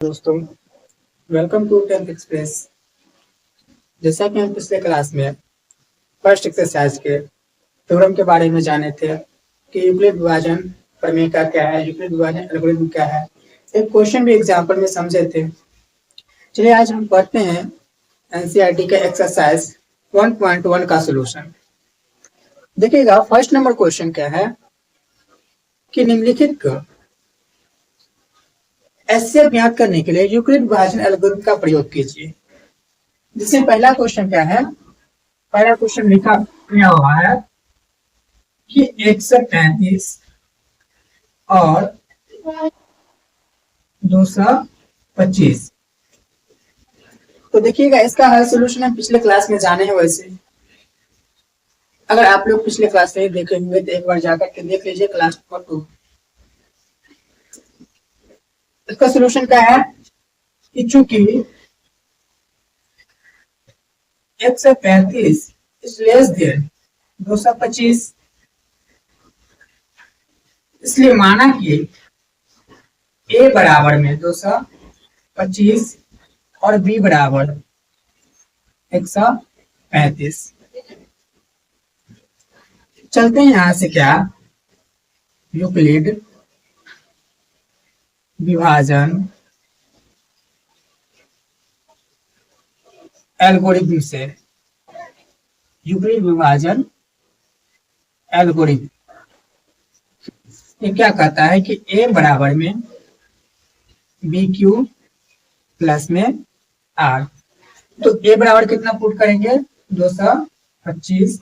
दोस्तों, welcome to tenth express. जैसा कि हम पिछले क्लास में फर्स्ट एक्सरसाइज के थ्योरम के बारे में जाने थे कि यूक्लिड विभाजन प्रमेय का क्या है, यूक्लिड विभाजन एल्गोरिथम क्या है, एक क्वेश्चन भी एग्जाम्पल में समझे थे। चलिए आज हम पढ़ते हैं एनसीईआरटी का एक्सरसाइज 1.1 का सोल्यूशन। देखिएगा, फर्स्ट नंबर क्वेश्चन क्या है कि निम्नलिखित को ऐसे ज्ञात करने के लिए यूक्लिड विभाजन एल्गोरिथम का प्रयोग कीजिए। जिसमें पहला क्वेश्चन क्या है, पहला क्वेश्चन लिखा हुआ है कि 135 और 225। तो देखिएगा, इसका हल सोल्यूशन हम पिछले क्लास में जाने हैं। वैसे अगर आप लोग पिछले क्लास नहीं देखे हुए तो एक बार जाकर के देख लीजिए, क्लास नंबर 2। इसका सोल्यूशन क्या है कि चूंकि 135 इज लेस देन 225, इसलिए माना कि ए बराबर में 225 और बी बराबर 135। चलते हैं यहां से क्या, यूक्लिड विभाजन एल्गोरिथम से। यूक्लिड विभाजन एल्गोरिथम ये क्या कहता है कि ए बराबर में बी क्यू प्लस में आर। तो ए बराबर कितना पुट करेंगे, 225,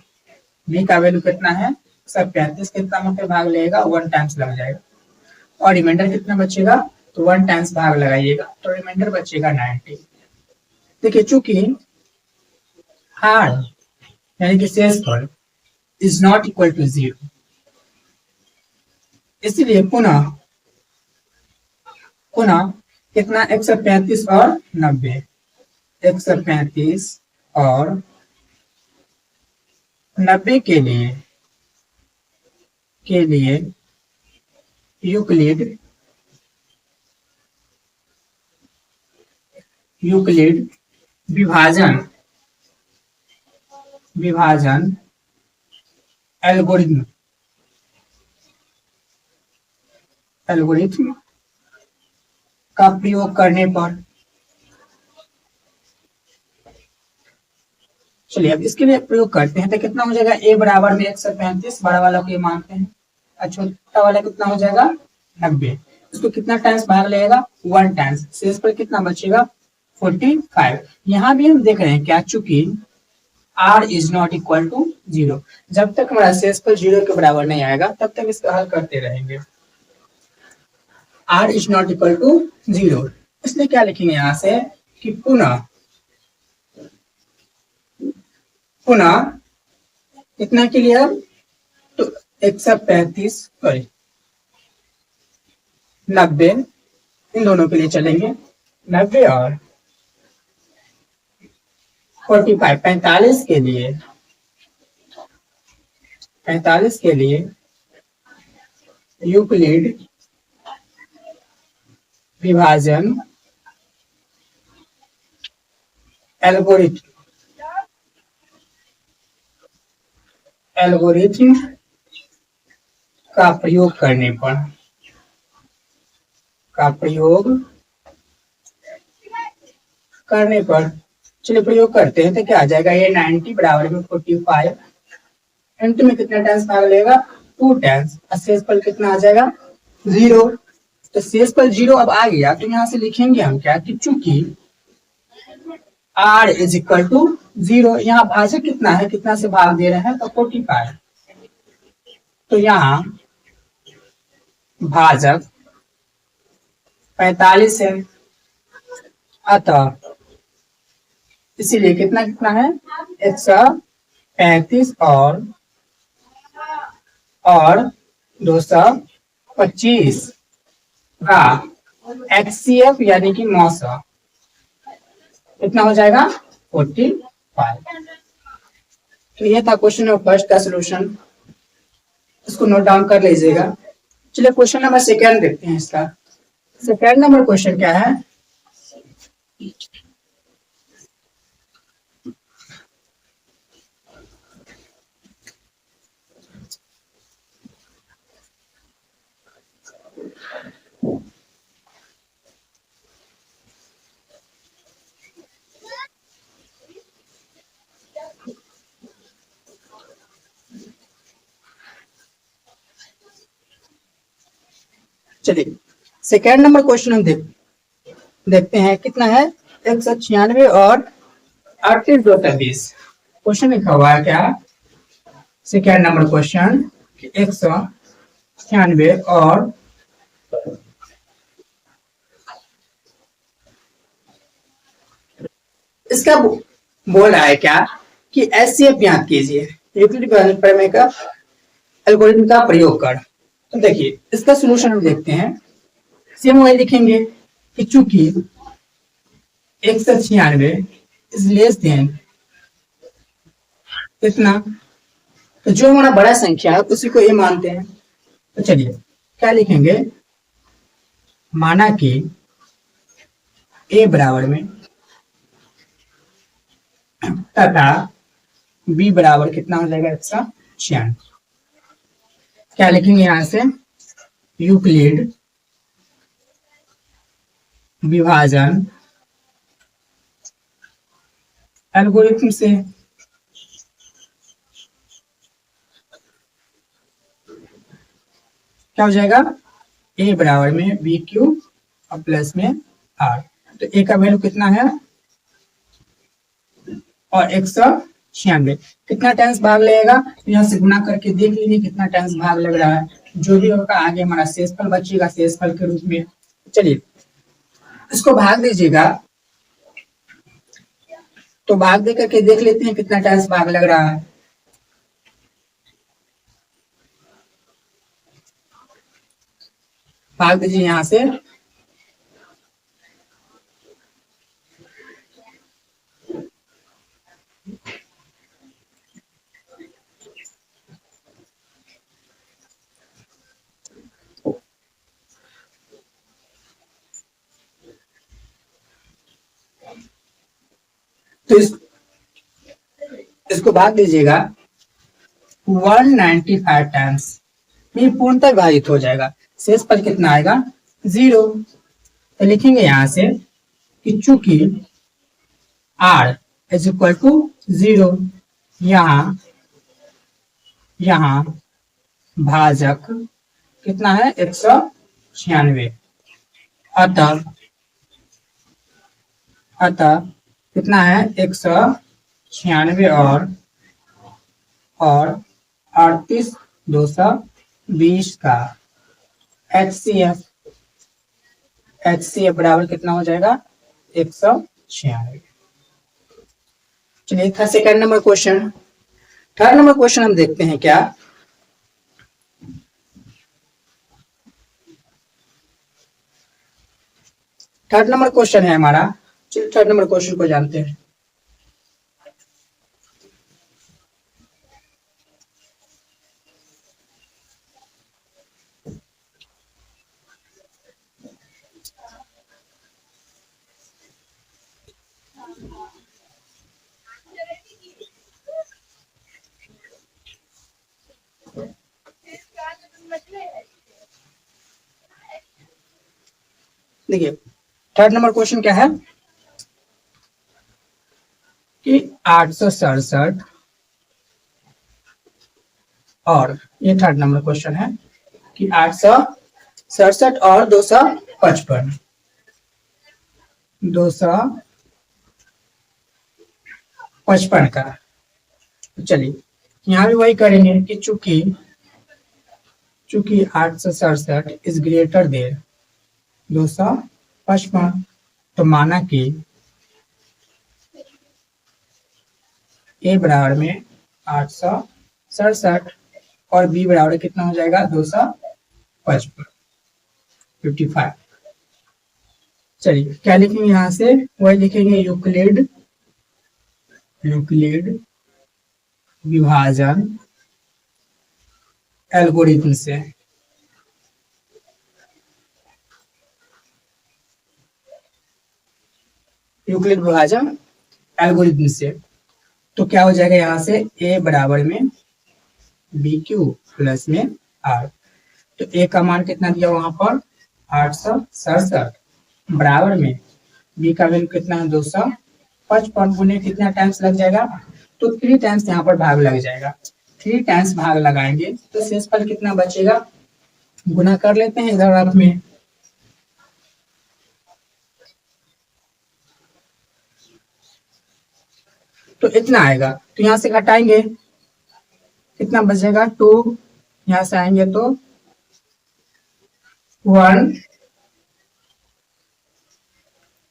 बी का वैल्यू कितना है 135, कितना मतलब भाग लगेगा 1 टाइम्स लग जाएगा, और रिमाइंडर कितना बचेगा, तो 1 टाइम्स भाग लगाइएगा तो रिमाइंडर बचेगा 90। देखिए, चूंकि आर यानी कि शेषफल इज नॉट इक्वल टू 0, इसलिए पुनः कितना 135 और 90, 135 और 90 के लिए यूक्लिड विभाजन एल्गोरिथम का प्रयोग करने पर, चलिए अब इसके लिए प्रयोग करते हैं तो कितना हो जाएगा, ए बराबर में 135, बड़ा वाला को ये मानते हैं, और छोटा वाला कितना हो जाएगा 90। इसको कितना टाइम्स भाग लगेगा 1 टाइम्स, शेष पर कितना बचेगा 45। यहाँ भी हम देख रहे हैं क्या, चूंकि r is not equal to 0, जब तक हमारा शेष पर 0 के बराबर नहीं आएगा तब तक इसका हल करते रहेंगे। r is not equal to 0, इसलिए क्या लिखेंगे यहां से कि पुनः कितना के लिए, तो 135 सॉरी 90, इन दोनों के लिए चलेंगे, 90 और 45, 45 के लिए यूक्लिड विभाजन एल्गोरिथम का प्रयोग करने पर, चलिए प्रयोग करते हैं तो क्या आ जाएगा, ये 90 बराबर में 45, एंड में कितना टाइम्स भाग लेगा 2 टाइम्स, और शेष पर कितना आ जाएगा 0। तो शेष पर 0 अब आ गया तो यहाँ से लिखेंगे हम क्या कि चूंकि r इज इक्वल टू 0, यहाँ भाजक कितना है, कितना से भाग दे रहे हैं तो 45, तो यहाँ भाजक 45 है, अतः इसीलिए कितना है 135 और 225 का HCF यानी कि मौसा कितना हो जाएगा 45। तो ये था क्वेश्चन नंबर फर्स्ट का सोल्यूशन, इसको नोट डाउन कर लीजिएगा। चलिए क्वेश्चन नंबर सेकेंड देखते हैं। इसका सेकेंड नंबर क्वेश्चन क्या है चलिए सेकेंड नंबर क्वेश्चन हम देखते हैं कितना है 196 और 38 क्वेश्चन लिखा हुआ है क्या सेकेंड नंबर क्वेश्चन 196 और इसका बोल रहा है क्या कि एचसीएफ ज्ञात कीजिए यूक्लिड प्रमेय का एल्गोरिथम का प्रयोग कर। तो देखिए इसका सॉल्यूशन हम देखते हैं सेम वही लिखेंगे कि चूंकि 196 इज लेस देन कितना तो जो हमारा बड़ा संख्या है उसी को ये मानते हैं। तो चलिए क्या लिखेंगे माना कि ए बराबर में तथा बी बराबर कितना हो जाएगा 196। क्या लिखेंगे यहां से यूक्लिड विभाजन एल्गोरिथम से क्या हो जाएगा ए बराबर में बी क्यू और प्लस में आर। तो ए का वैल्यू कितना है और 196 कितना टाइम्स भाग लगेगा तो यहाँ से गुना करके देख लीजिए कितना टाइम्स भाग लग रहा है। जो भी होगा आगे हमारा शेषफल बचेगा शेषफल के रूप में। चलिए इसको भाग दीजिएगा तो भाग दे करके देख लेते हैं कितना टाइम्स भाग लग रहा है। भाग दीजिए यहां से तो इसको भाग दीजिएगा 195 टाइम्स ये पूर्णतः विभाजित हो जाएगा शेषफल कितना आएगा 0। तो लिखेंगे यहां से कि चूंकि r इज इक्वल टू 0 यहाँ भाजक कितना है 196 अतः कितना है 196 और 38,220 का HCF बराबर कितना हो जाएगा 196। चलिए था second number question. Third number question हम देखते हैं क्या थर्ड नंबर क्वेश्चन है हमारा। चलिए थर्ड नंबर क्वेश्चन को जानते हैं। देखिए थर्ड नंबर क्वेश्चन क्या है कि 867 और ये थर्ड नंबर क्वेश्चन है कि 867 और 255 का। चलिए यहाँ भी वही करेंगे कि चूंकि 867 इज ग्रेटर देन 255 तो माना कि ए बराबर में 867 और बी बराबर कितना हो जाएगा 255। चलिए क्या लिखेंगे यहां से वही लिखेंगे यूक्लिड विभाजन एल्गोरिथम से। यूक्लिड विभाजन एल्गोरिथम से तो क्या हो जाएगा यहाँ से ए बराबर में बी क्यू प्लस में आर। तो ए का मान कितना दिया वहां पर 867 बराबर में बी का वैल्यू कितना है 255 गुने कितना टाइम्स लग जाएगा तो 3 टाइम्स यहाँ पर भाग लग जाएगा। 3 टाइम्स भाग लगाएंगे तो शेषफल कितना बचेगा गुना कर लेते हैं इधर आप में। तो इतना आएगा, तो यहाँ से घटाएंगे कितना बचेगा 2, यहाँ से आएंगे तो 1,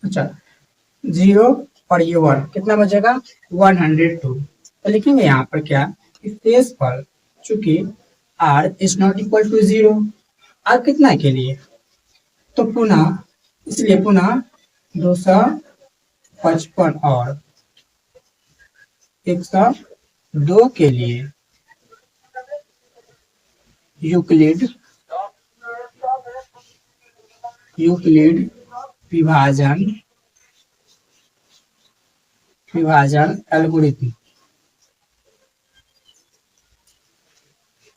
अच्छा 0 और ये 1 कितना बचेगा 102। तो लिखेंगे यहाँ पर क्या कि शेषफल चूंकि r is not equal to 0, r कितना के लिए, तो पुनः इसलिए पुनः 255 और 102 के लिए यूक्लिड यूक्लिड विभाजन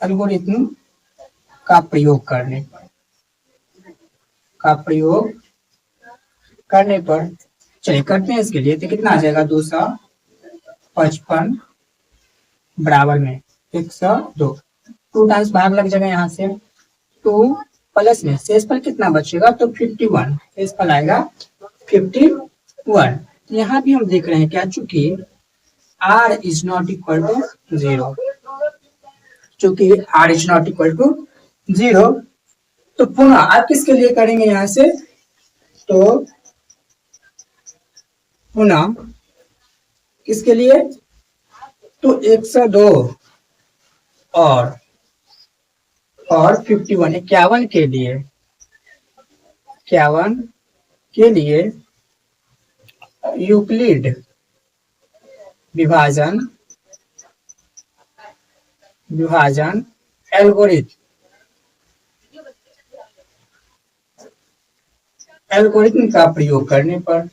एल्गोरिथम का प्रयोग करने पर चलिए करते हैं इसके लिए। तो कितना आ जाएगा 255 बराबर में 102, 2 टाइम्स भाग लग जाएगा यहाँ से, 2 प्लस में शेषफल कितना बचेगा तो 51, शेषफल आएगा 51। यहाँ भी हम देख रहे हैं क्या, चूंकि r is not equal to 0, चूंकि r is not equal to 0, तो पुनः आप किसके लिए करेंगे यहाँ से, तो पुनः किसके लिए, तो 102 और 51 51 के लिए यूक्लिड विभाजन एल्गोरिथम का प्रयोग करने पर,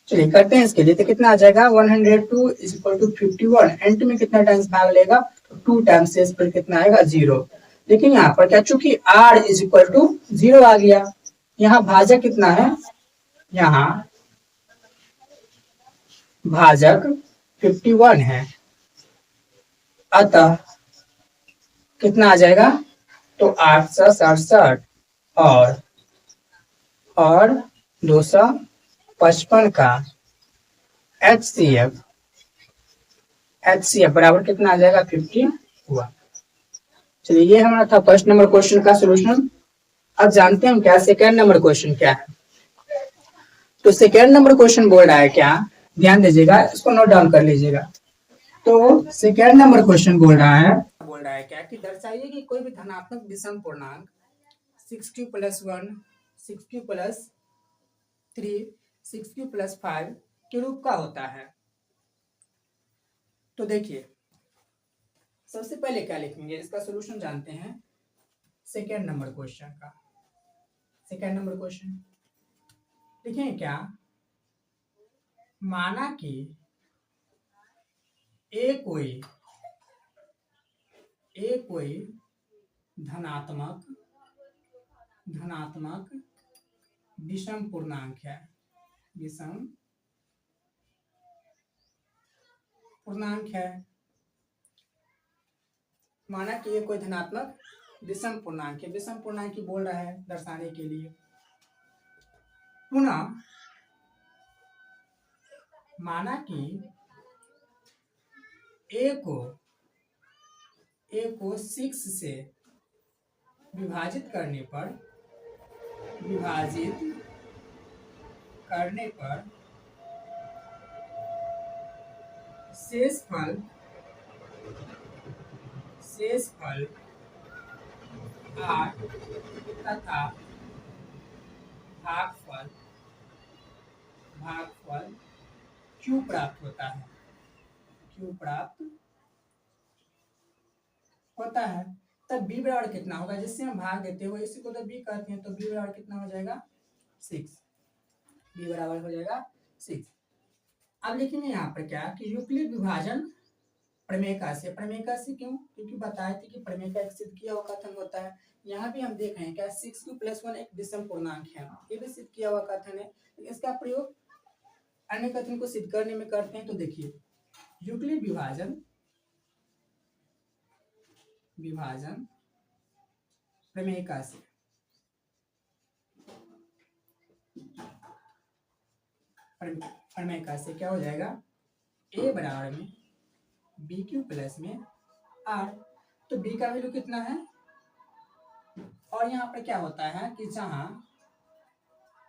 चलिए करते हैं इसके लिए। तो कितना आ जाएगा 102 इज इक्वल टू 51, एंड में कितना टाइम्स भाग लेगा, तो 2 टाइम्स से पर कितना आएगा 0। लेकिन यहाँ पर क्या, चूंकि r इज इक्वल टू 0 आ गया, यहाँ भाजक कितना है, यहाँ भाजक 51 है, अतः कितना आ जाएगा, तो 867 और 255 का HCF बराबर कितना आ जाएगा 51। चलिए ये हमारा था फर्स्ट नंबर क्वेश्चन का सोल्यूशन। अब जानते हैं क्या सेकेंड नंबर क्वेश्चन क्या है। तो सेकेंड नंबर क्वेश्चन बोल रहा है क्या, ध्यान दीजिएगा, इसको नोट डाउन कर लीजिएगा। तो सेकेंड नंबर क्वेश्चन बोल रहा है क्या कि दर्शाइए कि कोई भी धनात्मक विषम पूर्णांक 6q + 1, 6q + 3, 6q + 5 के रूप का होता है। तो देखिए सबसे पहले क्या लिखेंगे, इसका सॉल्यूशन जानते हैं सेकेंड नंबर क्वेश्चन का। सेकेंड नंबर क्वेश्चन लिखें क्या, माना कि ए कोई धनात्मक विषम पूर्णांक है, माना कि ये कोई धनात्मक विषम पूर्णांक है, विषम पूर्णांक की बोल रहा है दर्शाने के लिए। पुनः माना कि ए को 6 से विभाजित करने पर शेषफल r तथा भागफल q प्राप्त होता है। तब b बराबर कितना होगा, जिससे हम भाग देते हैं वो इसी को तो b कहते हैं, तो b बराबर कितना हो जाएगा 6, b बराबर हो जाएगा 6। अब लिखेंगे यहाँ पर क्या कि यूक्लिड विभाजन प्रमेय से क्यों, क्योंकि बताए थे कि प्रमेय का एक सिद्ध किया हुआ कथन होता है। यहाँ भी हम देख रहे हैं क्या 6q + 1 एक विषम पूर्णांक है, ये भी सिद्ध किया हुआ कथन है। इसका प्रयोग अन्य कथन को सिद्ध करने में करते हैं। तो देखिए यूक्लिड विभाजन विभाजन प्रमेय का से प्रमेय का से क्या हो जाएगा, ए बराबर में बी क्यू प्लस में आर। तो बी का वैल्यू कितना है, और यहाँ पर क्या होता है कि जहां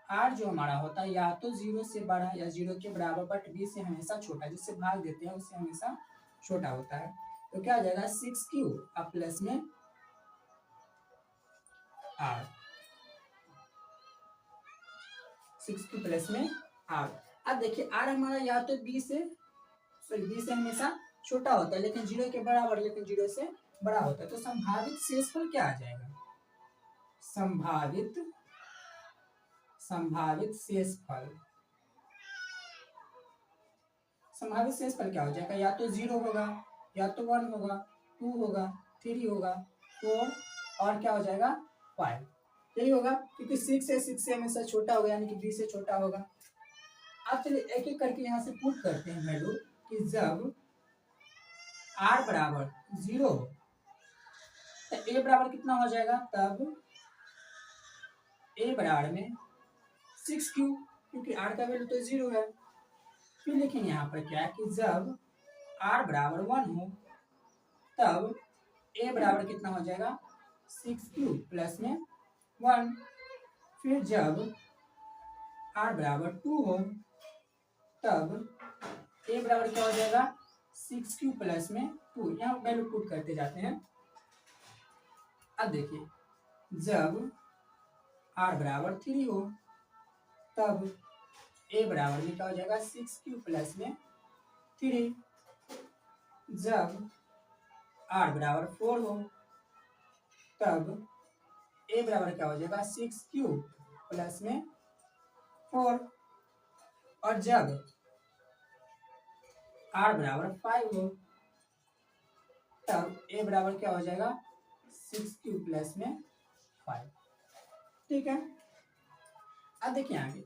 आर जो हमारा होता है या तो 0 से बड़ा या 0 के बराबर, बट बी से हमेशा छोटा, जिससे भाग देते हैं उससे हमेशा छोटा होता है। तो क्या हो जाएगा 6Q अब प्लस में आर, 6Q प्लस में आर। अब देखिए आर हमारा या तो बी से हमेशा छोटा होता है, लेकिन 0 के बराबर, लेकिन 0 से बड़ा होता है। तो संभावित शेषफल क्या आ जाएगा, संभावित शेषफल, संभावित शेषफल क्या हो जाएगा, या तो 0 होगा, या तो 1 होगा, 2 होगा, 3 होगा, 4 और क्या हो जाएगा 5। यही होगा क्योंकि 6 से हमेशा छोटा होगा, यानी कि बी से छोटा होगा। अब चलिए एक एक करके यहाँ से पुट करते हैं वैल्यू कि जब r बराबर 0 हो तो a बराबर कितना हो जाएगा, तब a बराबर में 6Q, क्योंकि r का वैल्यू तो 0 है। फिर लिखेंगे यहाँ पर क्या है कि जब r बराबर 1 हो तब a बराबर कितना हो जाएगा 6Q प्लस में 1। फिर जब r बराबर 2 हो तब a बराबर क्या हो जाएगा 6Q प्लस में 2। यहाँ वैल्यू पुट करते जाते हैं। अब देखिए जब r बराबर 3 हो तब a बराबर में क्या हो जाएगा 6Q प्लस में 3। जब r बराबर 4 हो तब a बराबर क्या हो जाएगा 6Q प्लस में 4। और जब r बराबर 5 हो तब a बराबर क्या हो जाएगा 6Q प्लस में 5। ठीक है। अब देखिए आगे,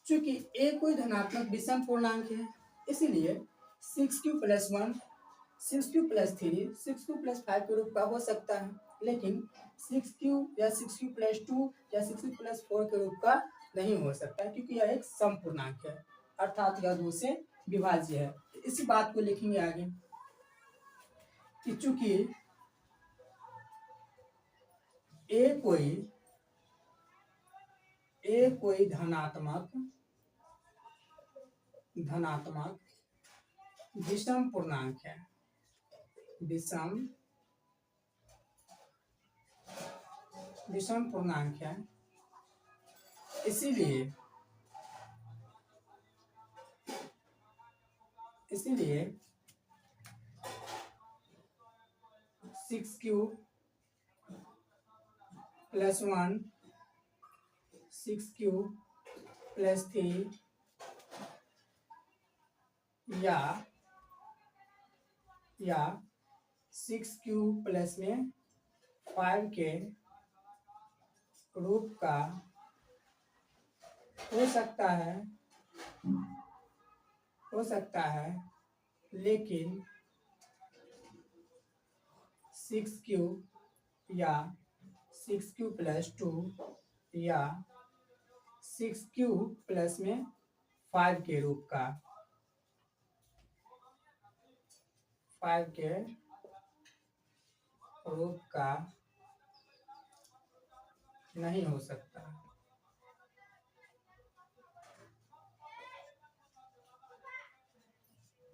चूंकि a कोई धनात्मक विषम पूर्णांक है, इसीलिए 6Q plus 1, 6Q plus 3, 6Q plus 5 के रूप का हो सकता है, लेकिन 6Q या 6Q प्लस 2 या 6Q प्लस 4 के रूप का नहीं हो सकता है, क्योंकि यह एक सम पूर्णांक है, अर्थात यह 2 से विभाज्य है। इसी बात को लिखेंगे आगे कि चूंकि a कोई धनात्मक विषम पूर्णांक है, विषम पूर्णांक है, इसीलिए 6Q प्लस 1, 6Q प्लस 3 या 6Q प्लस में 5 के रूप का हो सकता है, लेकिन 6Q या 6Q प्लस 2 या 6Q प्लस में 5 के रूप का नहीं हो सकता।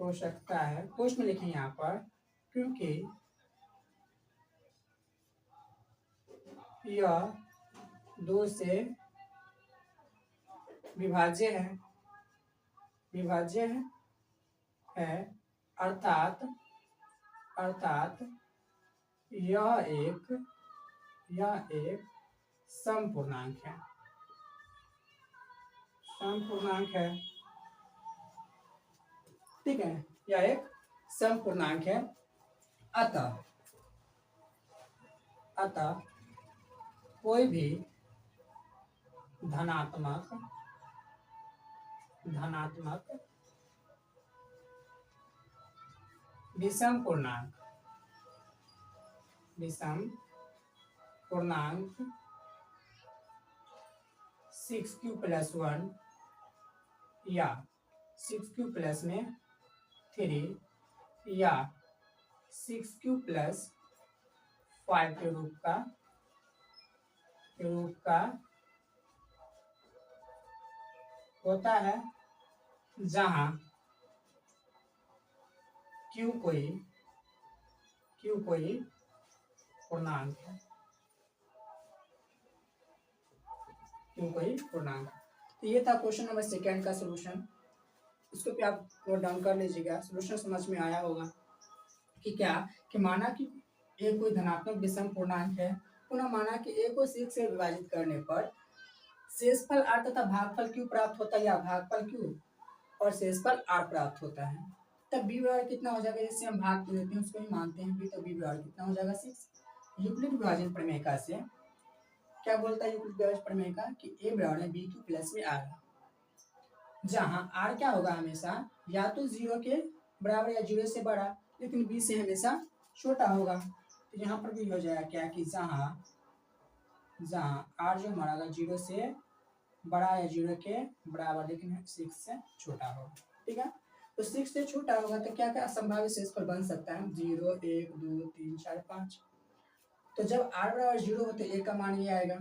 हो सकता है, कोष्ठ में लिखें यहाँ पर, क्योंकि यह 2 से विभाज्य है, अर्थात यह एक सम पूर्णांक है। ठीक है, यह एक सम पूर्णांक है। अतः कोई भी धनात्मक विषम पूर्णांक विषम पूर्णांक 6q+1 या 6q+ में 3 या 6q+5 के रूप का होता है, जहां q कोई पूर्णांक है, q कोई पूर्णांक। तो ये था क्वेश्चन नंबर 2 का सोल्यूशन। इसको भी आप नोट डाउन कर लीजिएगा। सोल्यूशन समझ में आया होगा कि क्या कि माना कि a कोई धनात्मक विषम पूर्णांक है, पुनः माना कि a को 6 से विभाजित करने पर शेषफल r तथा भागफल q प्राप्त होता है, या भागफल q और शेषफल r प्राप्त होता है। तब b बराबर कितना हो जाएगा, जिससे हम भाग देते हैं उसको ही मानते हैं b, तो b बराबर कितना हो जाएगा 6। यूक्लिड विभाजन प्रमेय से क्या बोलता है यूक्लिड विभाजन प्रमेय कि a बराबर है bq+ में r, जहां r क्या होगा हमेशा या तो 0 के बराबर या 0 से बड़ा, लेकिन b से हमेशा छोटा होगा। तो यहाँ पर भी हो जाएगा क्या कि जहां r जो हमारा 0 से बड़ा या 0 के बराबर लेकिन 6 से छोटा होगा। ठीक है, तो 6 से छोटा होगा तो क्या क्या संभावित शेषफल बन सकता है, 0, 1, 2, 3, 4, 5। तो जब r बराबर 0 हो तो a का मान ये आएगा,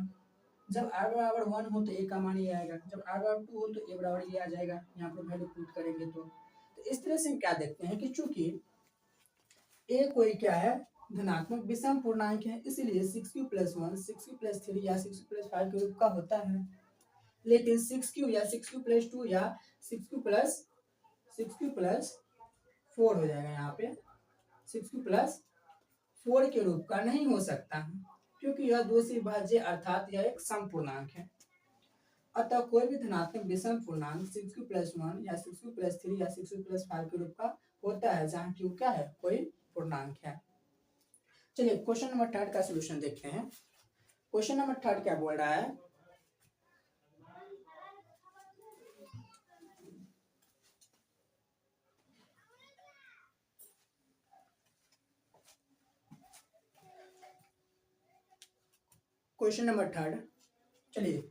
जब r बराबर 1 हो तो a का मान ये आएगा, जब r बराबर 2 हो तो a बराबर ये आ जाएगा। यहाँ पर वैल्यू पुट करेंगे तो इस तरह से हम क्या देखते हैं कि चूंकि a कोई क्या है धनात्मक विषम पूर्णांक है, इसलिए 6q+1 6q+3 या 6q+5 के रूप का होता है। लेकिन 6q या 6q+2 या 6q+4 हो जाएगा, यहाँ पे 6q+4 के रूप का नहीं हो सकता है, क्योंकि यह 2 से विभाज्य अर्थात यह एक समपूर्णांक है। अतः कोई भी धनात्मक विषम पूर्णांक 6q+1 या 6q+3 या 6q+5 के रूप का होता है, जहां q क्या है, कोई पूर्णांक है। चलिए क्वेश्चन नंबर 3 का सोल्यूशन देखते हैं। क्वेश्चन नंबर 3 क्या बोल रहा है, क्वेश्चन नंबर 3, चलिए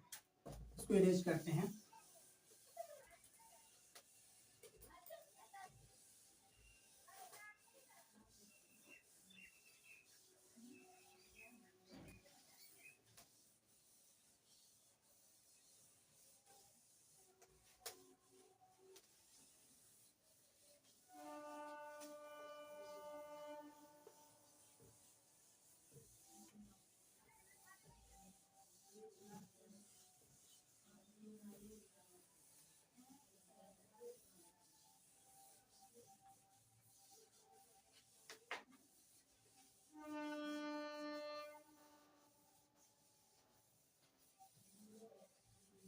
इसको इरेज करते हैं।